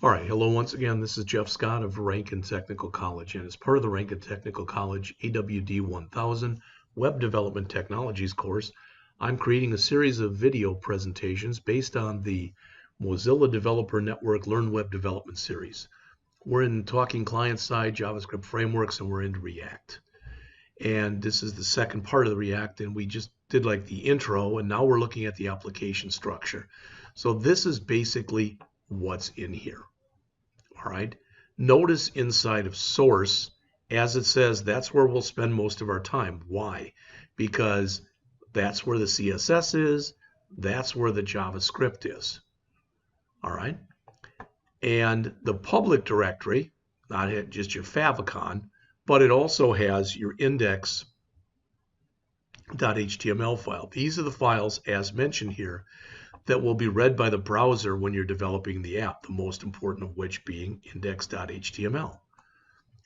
All right, hello once again. This is Jeff Scott of Rankin Technical College, and as part of the Rankin Technical College AWD 1000 Web Development Technologies course, I'm creating a series of video presentations based on the Mozilla Developer Network Learn Web Development series. We're in talking client-side JavaScript frameworks, and we're into React. And this is the second part of the React, and we just did like the intro, and now we're looking at the application structure. So this is basically what's in here. All right. Notice inside of source, as it says, that's where we'll spend most of our time. Why? Because that's where the CSS is. That's where the JavaScript is. All right. And the public directory, not just your favicon, but it also has your index.html file. These are the files, as mentioned here, that will be read by the browser when you're developing the app, the most important of which being index.html.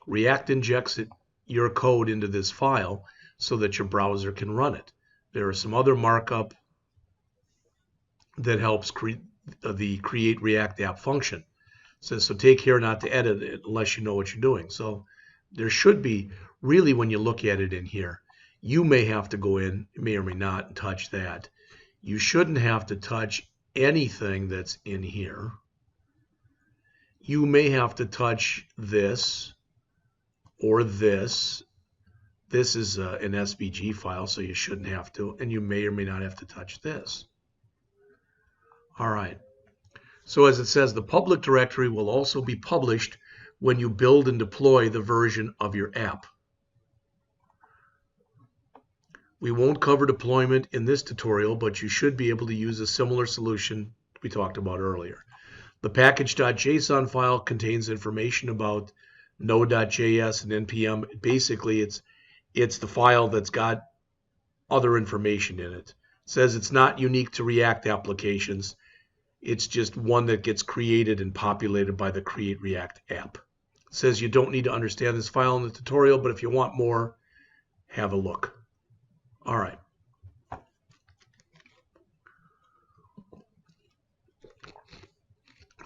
React injects your code into this file so that your browser can run it. There are some other markup that helps create the create React app function. It says, so take care not to edit it unless you know what you're doing. So there should be, really when you look at it in here, you may have to go in, may or may not, and touch that. You shouldn't have to touch anything that's in here. You may have to touch this or this. This is an SVG file, so you shouldn't have to. And you may or may not have to touch this. All right. So as it says, the public directory will also be published when you build and deploy the version of your app. We won't cover deployment in this tutorial, but you should be able to use a similar solution we talked about earlier. The package.json file contains information about node.js and npm. Basically, it's the file that's got other information in it. It says it's not unique to React applications. It's just one that gets created and populated by the Create React app. It says you don't need to understand this file in the tutorial, but if you want more, have a look. All right.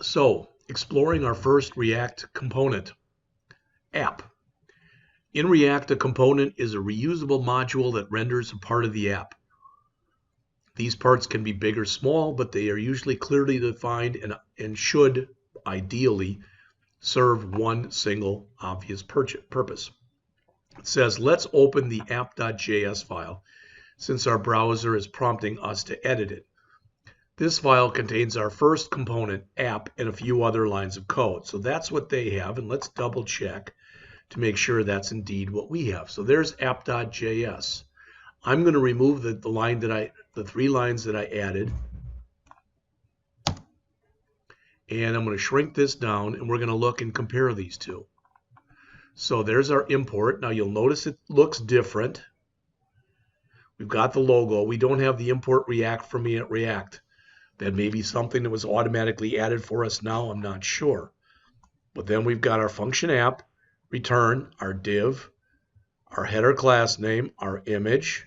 So, exploring our first React component, app. In React, a component is a reusable module that renders a part of the app. These parts can be big or small, but they are usually clearly defined and should, ideally, serve one single obvious purpose. It says, let's open the app.js file since our browser is prompting us to edit it. This file contains our first component, app, and a few other lines of code. So that's what they have, and let's double check to make sure that's indeed what we have. So there's app.js. I'm going to remove the three lines that I added, and I'm going to shrink this down, and we're going to look and compare these two. So there's our import. Now you'll notice it looks different. We've got the logo. We don't have the import React from React. That may be something that was automatically added for us now. I'm not sure. But then we've got our function app, return, our div, our header class name, our image,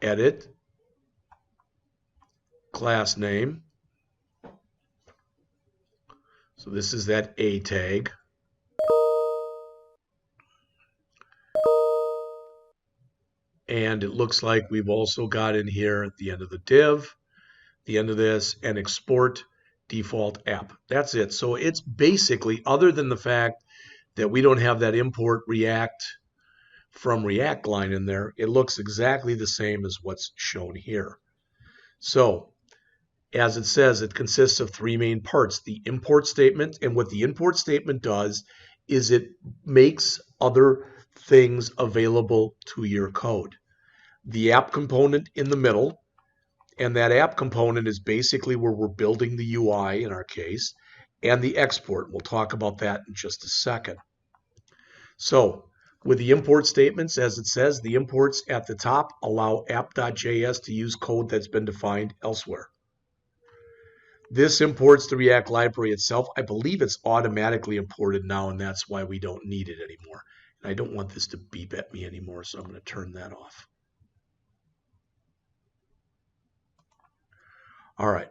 edit, class name. So this is that A tag. And it looks like we've also got in here at the end of the div, the end of this, and export default app. That's it. So it's basically, other than the fact that we don't have that import React from React line in there, it looks exactly the same as what's shown here. So as it says, it consists of three main parts. The import statement, and what the import statement does is it makes other things available to your code. The app component in the middle, and that app component is basically where we're building the UI in our case, and the export. We'll talk about that in just a second. So with the import statements, as it says, the imports at the top allow app.js to use code that's been defined elsewhere. This imports the React library itself. I believe it's automatically imported now, and that's why we don't need it anymore. And I don't want this to beep at me anymore, so I'm going to turn that off. All right.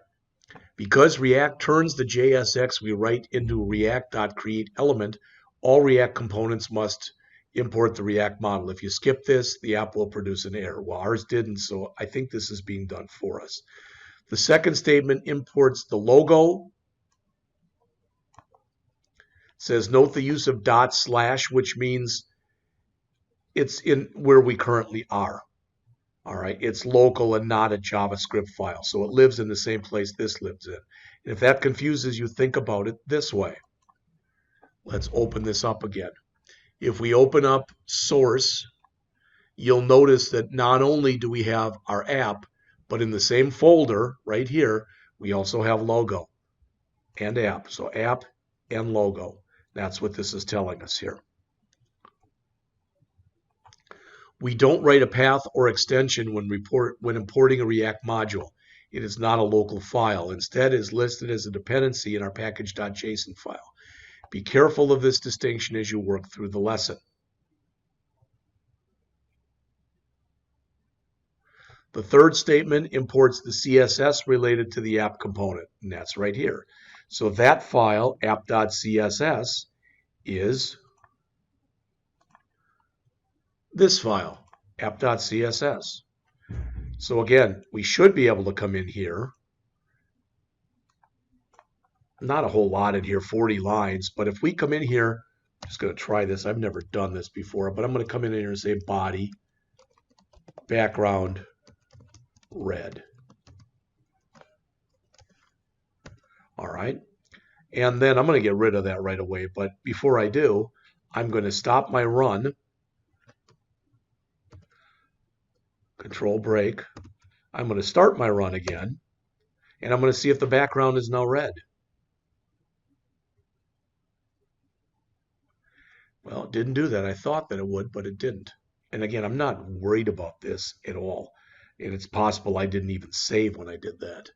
Because React turns the JSX we write into React.createElement, all React components must import the React model. If you skip this, the app will produce an error. Well, ours didn't, so I think this is being done for us. The second statement imports the logo. It says note the use of // which means it's in where we currently are. All right, it's local and not a JavaScript file. So it lives in the same place this lives in. And if that confuses you, think about it this way. Let's open this up again. If we open up source, you'll notice that not only do we have our app, but in the same folder right here, we also have logo and app. So app and logo. That's what this is telling us here. We don't write a path or extension when importing a React module. It is not a local file. Instead, it is listed as a dependency in our package.json file. Be careful of this distinction as you work through the lesson. The third statement imports the CSS related to the app component, and that's right here. So that file, app.css, is this file, app.css. So again, we should be able to come in here. Not a whole lot in here, 40 lines, but if we come in here, I'm just going to try this. I've never done this before, but I'm going to come in here and say body, background, red. All right. And then I'm going to get rid of that right away. But before I do, I'm going to stop my run. Control break. I'm going to start my run again. And I'm going to see if the background is now red. Well, it didn't do that. I thought that it would, but it didn't. And again, I'm not worried about this at all. And it's possible I didn't even save when I did that.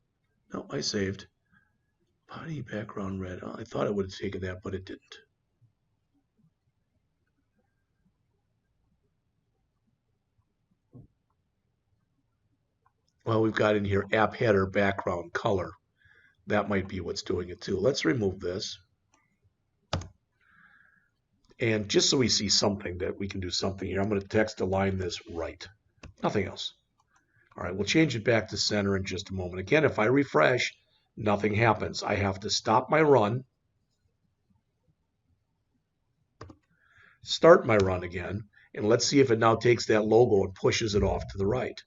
No, I saved. Body, background, red. Oh, I thought it would have taken that, but it didn't. Well, we've got in here app header, background, color. That might be what's doing it too. Let's remove this. And just so we see something that we can do something here, I'm going to text align this right. Nothing else. All right, we'll change it back to center in just a moment. Again, if I refresh, nothing happens. I have to stop my run, start my run again, and let's see if it now takes that logo and pushes it off to the right.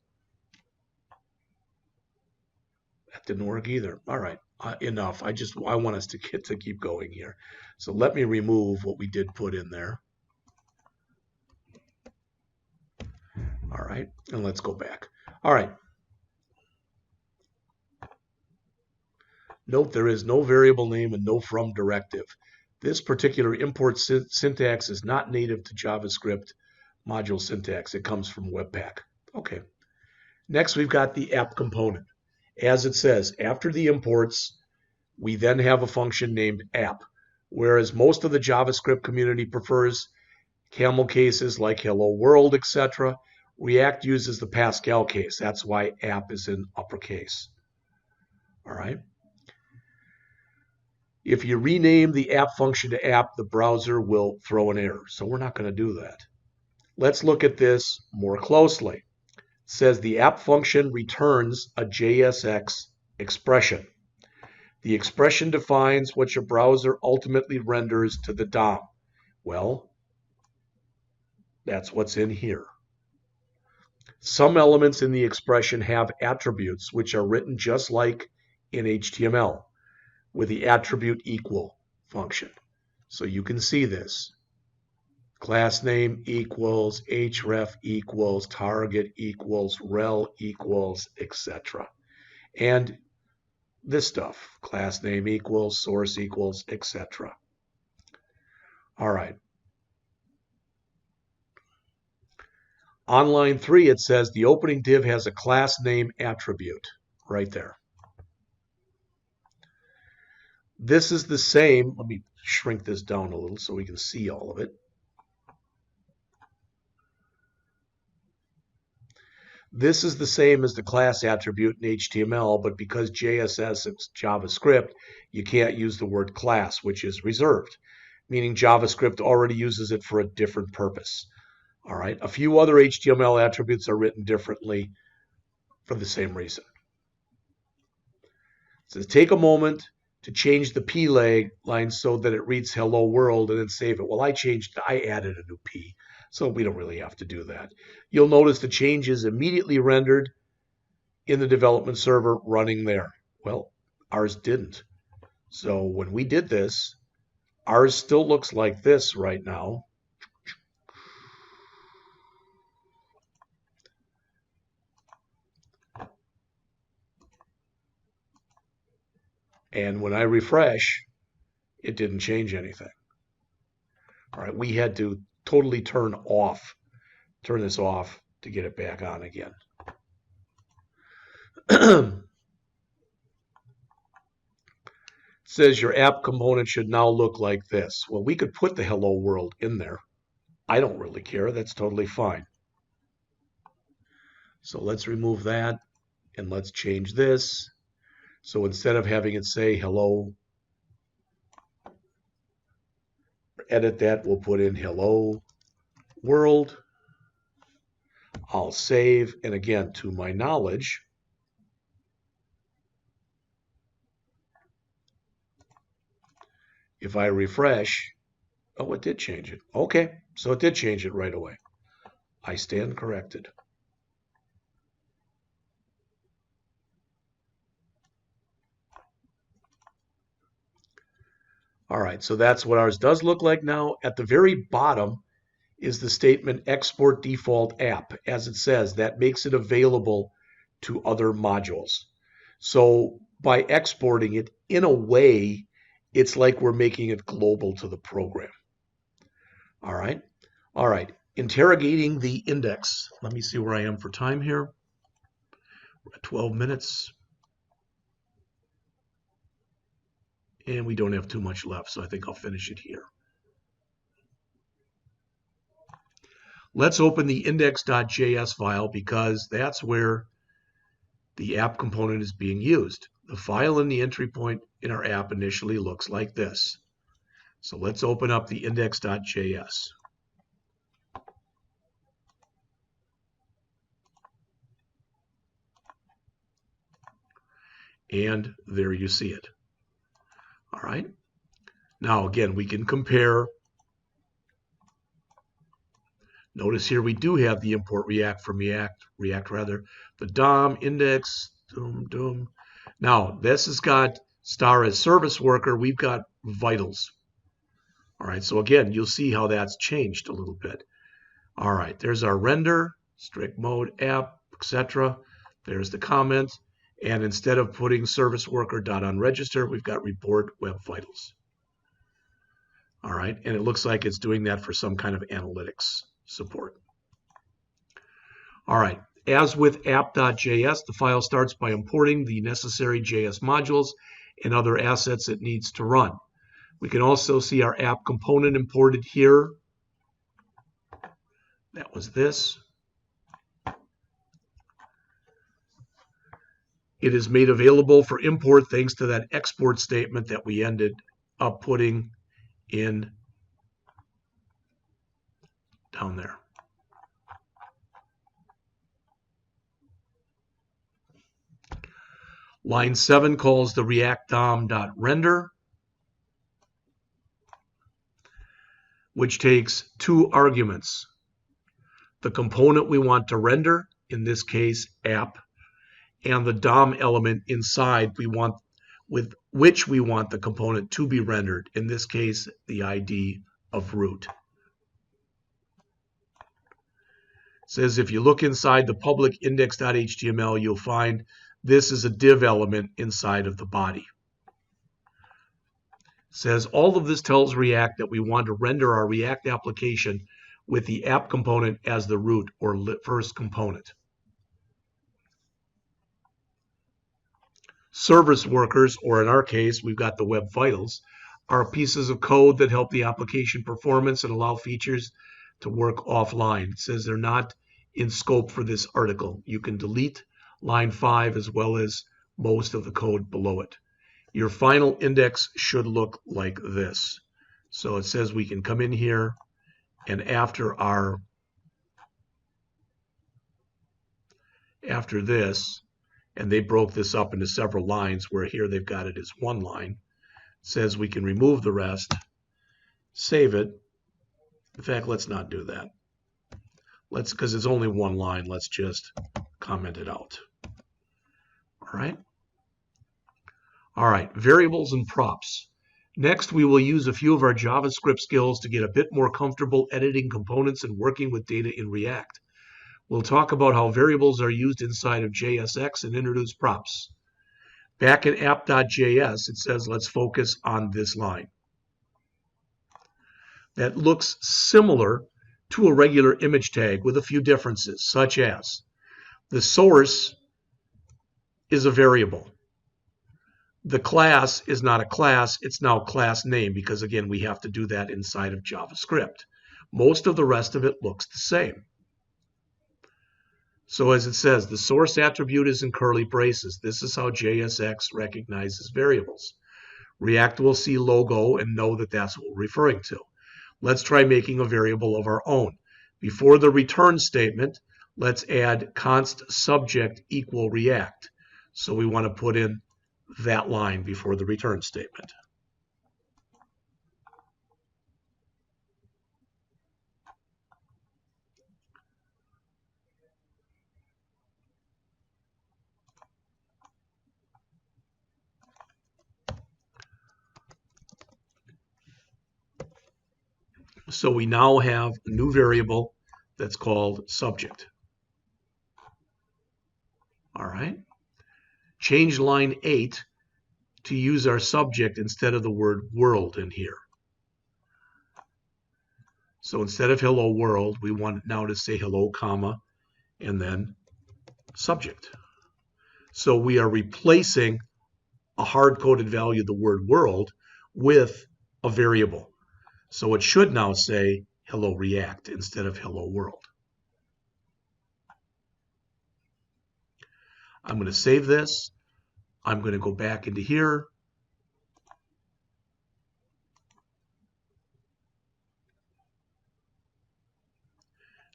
That didn't work either. All right, enough. I want us to keep going here. So let me remove what we did put in there. All right, and let's go back. All right. Note there is no variable name and no from directive. This particular import syntax is not native to JavaScript module syntax. It comes from Webpack. Okay. Next, we've got the app component. As it says, after the imports, we then have a function named app, whereas most of the JavaScript community prefers camel cases like hello world, etc. React uses the Pascal case. That's why app is in uppercase. All right. If you rename the app function to app, the browser will throw an error. So we're not going to do that. Let's look at this more closely. It says the app function returns a Jsx expression. The expression defines what your browser ultimately renders to the DOM. Well, that's what's in here. Some elements in the expression have attributes which are written just like in HTML with the attribute equal function. So you can see this. Class name equals, href equals, target equals, rel equals, etc. And this stuff, class name equals, source equals, etc. All right. On line 3, it says the opening div has a class name attribute right there. This is the same. Let me shrink this down a little so we can see all of it. This is the same as the class attribute in HTML, but because JSS is JavaScript, you can't use the word class, which is reserved, meaning JavaScript already uses it for a different purpose. All right. A few other HTML attributes are written differently for the same reason. It says take a moment to change the P line so that it reads hello world and then save it. Well, I added a new P, so we don't really have to do that. You'll notice the change is immediately rendered in the development server running there. Well, ours didn't. So when we did this, ours still looks like this right now. And when I refresh, it didn't change anything. All right, we had to totally turn this off to get it back on again. It says your app component should now look like this. Well, we could put the hello world in there. I don't really care. That's totally fine. So let's remove that and let's change this. So instead of having it say hello, edit that, we'll put in hello world. I'll save, and again, to my knowledge, if I refresh, oh, it did change it. Okay, so it did change it right away. I stand corrected. All right, so that's what ours does look like now. At the very bottom is the statement export default app. As it says, that makes it available to other modules. So by exporting it, in a way, it's like we're making it global to the program. All right. All right. Interrogating the index. Let me see where I am for time here. We're at 12 minutes. And we don't have too much left, so I think I'll finish it here. Let's open the index.js file because that's where the app component is being used. The file in the entry point in our app initially looks like this. So let's open up the index.js. And there you see it. All right. Now, again, we can compare. Notice here we do have the import React from React rather, the DOM index. Now, this has got star as service worker. We've got vitals. All right. So again, you'll see how that's changed a little bit. All right. There's our render, strict mode, app, etc. There's the comment. And instead of putting service worker .onRegister, we've got report web vitals. All right, and it looks like it's doing that for some kind of analytics support. All right, as with app.js, the file starts by importing the necessary JS modules and other assets it needs to run. We can also see our app component imported here. That was this. It is made available for import thanks to that export statement that we ended up putting in down there. Line 7 calls the React DOM.render, which takes two arguments. The component we want to render, in this case app, and the DOM element inside with which we want the component to be rendered, in this case the ID of root. It says if you look inside the public index.html, you'll find this is a div element inside of the body. It says all of this tells React that we want to render our React application with the app component as the root or first component. Service workers, or in our case, we've got the web vitals, are pieces of code that help the application performance and allow features to work offline. It says they're not in scope for this article. You can delete line 5 as well as most of the code below it. Your final index should look like this. So it says we can come in here, and after this, and they broke this up into several lines, where here they've got it as one line. It says we can remove the rest, save it. In fact, let's not do that. Because it's only one line, let's just comment it out. All right. All right, variables and props. Next, we will use a few of our JavaScript skills to get a bit more comfortable editing components and working with data in React. We'll talk about how variables are used inside of JSX and introduce props. Back in app.js, it says let's focus on this line. That looks similar to a regular image tag with a few differences, such as the source is a variable. The class is not a class, it's now class name, because again, we have to do that inside of JavaScript. Most of the rest of it looks the same. So as it says, the source attribute is in curly braces. This is how JSX recognizes variables. React will see logo and know that that's what we're referring to. Let's try making a variable of our own. Before the return statement, let's add const subject equal React. So we want to put in that line before the return statement. So we now have a new variable that's called subject. All right. Change line 8 to use our subject instead of the word world in here. So instead of hello world, we want now to say hello, comma, and then subject. So we are replacing a hard-coded value, the word world, with a variable. So it should now say hello React instead of hello world. I'm going to save this. I'm going to go back into here.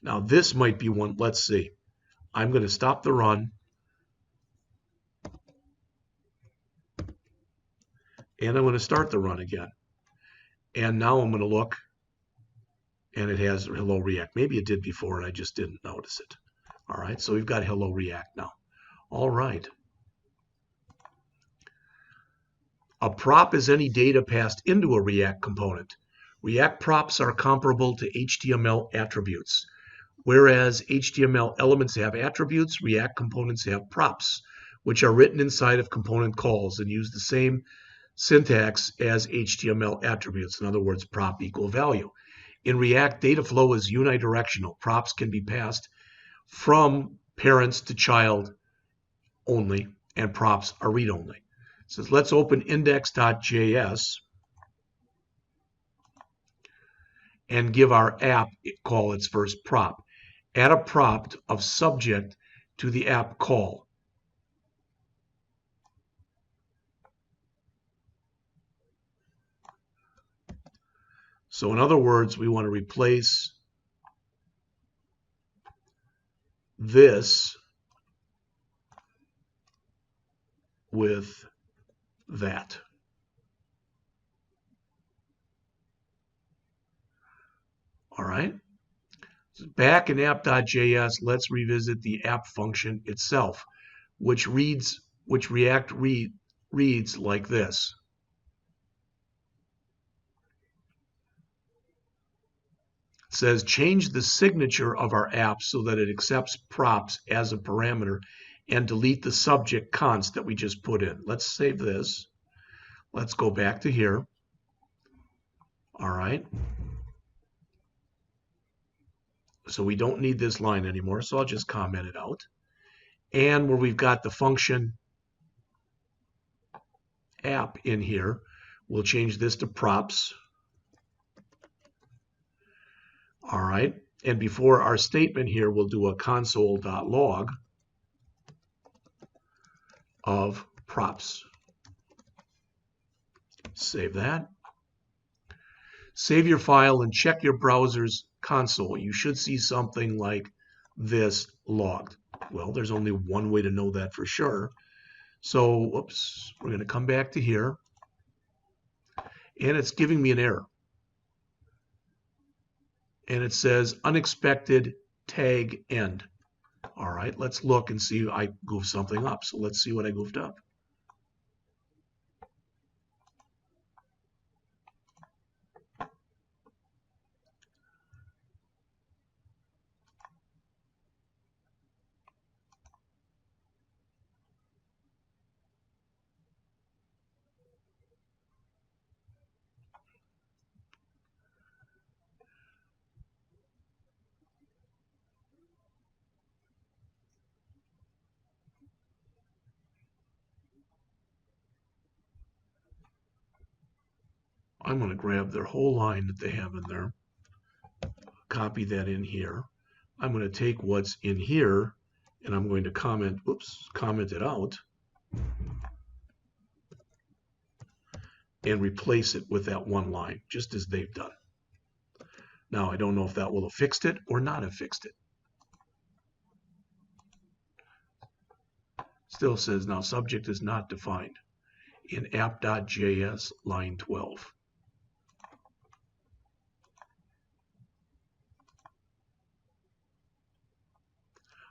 Now this might be one, let's see. I'm going to stop the run. And I'm going to start the run again. And now I'm going to look, and it has hello React. Maybe it did before and I just didn't notice it. All right, so we've got hello React now. All right. A prop is any data passed into a React component. React props are comparable to HTML attributes. Whereas HTML elements have attributes, React components have props, which are written inside of component calls and use the same syntax as HTML attributes. In other words, prop equal value. In React, data flow is unidirectional. Props can be passed from parents to child only, and props are read-only. It says let's open index.js and give our app call its first prop. Add a prop of subject to the app call. So in other words, we want to replace this with that. All right. Back in app.js, let's revisit the app function itself, which React reads like this. It says change the signature of our app so that it accepts props as a parameter and delete the subject const that we just put in. Let's save this. Let's go back to here. All right. So we don't need this line anymore, so I'll just comment it out. And where we've got the function app in here, we'll change this to props. All right. And before our statement here, we'll do a console.log of props. Save that. Save your file and check your browser's console. You should see something like this logged. Well, there's only one way to know that for sure. So, whoops, we're going to come back to here. And it's giving me an error. And it says unexpected tag end. All right, let's look and see. I goofed something up. So let's see what I goofed up. I'm going to grab their whole line that they have in there, copy that in here. I'm going to take what's in here and I'm going to comment it out and replace it with that one line, just as they've done. Now, I don't know if that will have fixed it or not have fixed it. Still says now subject is not defined in app.js line 12.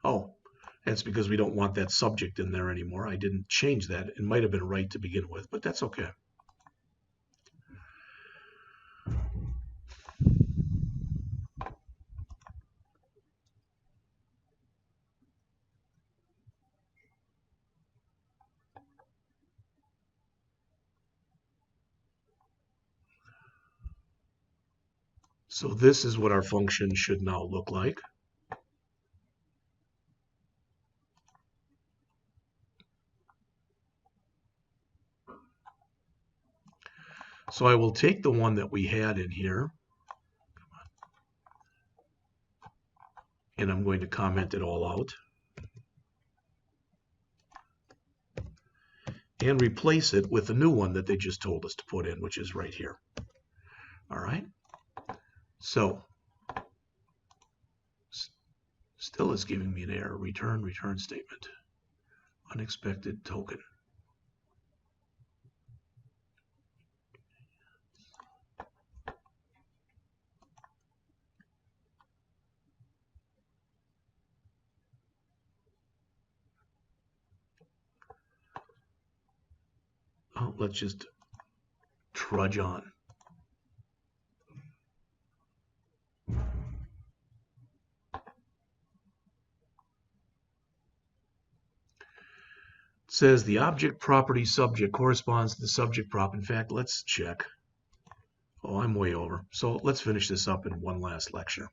Oh, that's because we don't want that subject in there anymore. I didn't change that. It might have been right to begin with, but that's okay. So this is what our function should now look like. So I will take the one that we had in here, and I'm going to comment it all out, and replace it with the new one that they just told us to put in, which is right here. All right. So still is giving me an error. Return statement. Unexpected token. Oh, let's just trudge on. It says the object property subject corresponds to the subject prop. In fact, let's check. Oh, I'm way over. So let's finish this up in one last lecture.